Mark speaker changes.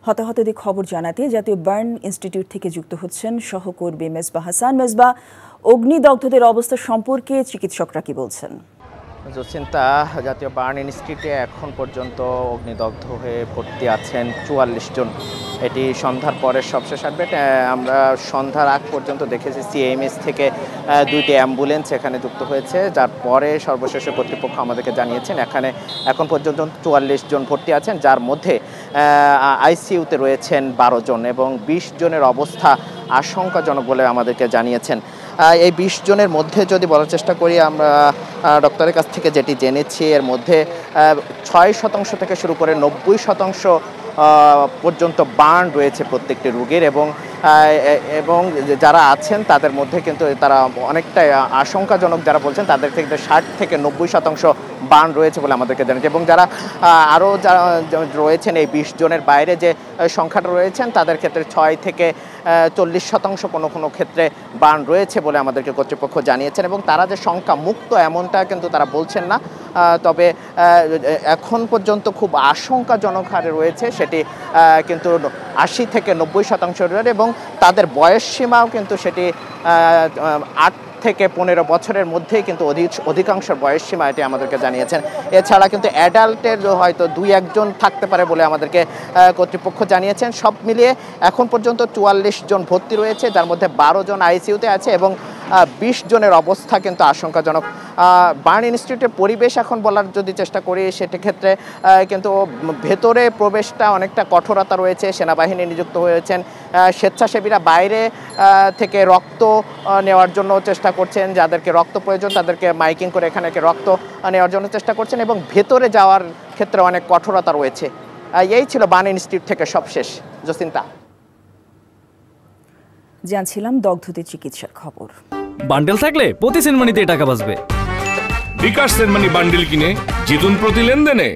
Speaker 1: হতাহতদের খবর জানাতে জাতীয় বার্ন ইনস্টিটিউট থেকে যুক্ত হচ্ছেন সহকর্মী মেজবা হাসান। মেজবা, অগ্নিদগ্ধদের অবস্থা সম্পর্কে চিকিৎসকরা কি বলছেন?
Speaker 2: জসিন্তা, জাতীয় বার্ন ইনস্টিটিউটে এখন পর্যন্ত অগ্নিদগ্ধ হয়ে ভর্তি আছেন ৪৪ জন। এটি সন্ধ্যার পরের সবশেষ আপডেট। আমরা সন্ধ্যার আগ পর্যন্ত দেখেছি সিএমএস থেকে 2টি অ্যাম্বুলেন্স এখানে যুক্ত হয়েছে, যার পরে সর্বশেষে কর্তৃপক্ষ আমাদেরকে জানিয়েছেন এখানে এখন পর্যন্ত ৪৪ জন ভর্তি আছেন, যার মধ্যে আইসিইউতে রয়েছেন 12 জন এবং 20 জনের অবস্থা আশঙ্কাজনক বলে আমাদেরকে জানিয়েছেন। এই 20 জনের মধ্যে যদি বলার চেষ্টা করি, আমরা ডক্টরের কাছ থেকে যেটি জেনেছি, এর মধ্যে 6% থেকে শুরু করে 90% পর্যন্ত বার্ন রয়েছে প্রত্যেকটি রোগীর এবং যারা আছেন তাদের মধ্যে কিন্তু তারা অনেকটাই আশঙ্কাজনক, যারা বলছেন তাদের থেকে 60 থেকে 90% বার্ন রয়েছে বলে আমাদেরকে জানিয়েছে। এবং যারা আরও যারা রয়েছেন এই 20 জনের বাইরে যে সংখ্যাটা রয়েছেন তাদের ক্ষেত্রে 6 থেকে 40% কোনো কোনো ক্ষেত্রে বার্ন রয়েছে বলে আমাদেরকে কর্তৃপক্ষ জানিয়েছেন। এবং তারা যে সংখ্যা মুক্ত এমনটা কিন্তু তারা বলছেন না, তবে এখন পর্যন্ত খুব আশঙ্কাজনক হারে রয়েছে সেটি কিন্তু 80 থেকে 90% এবং তাদের বয়স সীমাও কিন্তু সেটি 8 থেকে 15 বছরের মধ্যেই কিন্তু অধিকাংশ বয়স সীমা এটি আমাদেরকে জানিয়েছেন। এছাড়া কিন্তু অ্যাডাল্টের হয়তো 2-1 জন থাকতে পারে বলে আমাদেরকে কর্তৃপক্ষ জানিয়েছেন। সব মিলিয়ে এখন পর্যন্ত 44 জন ভর্তি রয়েছে, যার মধ্যে 12 জন আইসিইউতে আছে এবং 20 জনের অবস্থা কিন্তু আশঙ্কাজনক। বার্ন ইনস্টিটিউটের পরিবেশ এখন বলার যদি চেষ্টা করি, সেটি ক্ষেত্রে কিন্তু ভেতরে প্রবেশটা অনেকটা কঠোরতা রয়েছে। সেনাবাহিনী নিযুক্ত হয়েছেন, স্বেচ্ছাসেবীরা বাইরে থেকে রক্ত নেওয়ার জন্য চেষ্টা করছেন, যাদেরকে রক্ত প্রয়োজন তাদেরকে মাইকিং করে এখানে রক্ত নেওয়ার জন্য চেষ্টা করছেন এবং ভেতরে যাওয়ার ক্ষেত্রে অনেক কঠোরতা রয়েছে। এই ছিল বার্ন ইনস্টিটিউট থেকে সবশেষ। জসিন্তা,
Speaker 1: জানছিলাম দগ্ধদের চিকিৎসার খবর।
Speaker 3: বান্ডেল থাকলে প্রতি সেনমানিতে টাকা বাঁচবে।
Speaker 4: বিকাশ সেনমানি বান্ডেল কিনে জিতুন প্রতি লেনদেনে।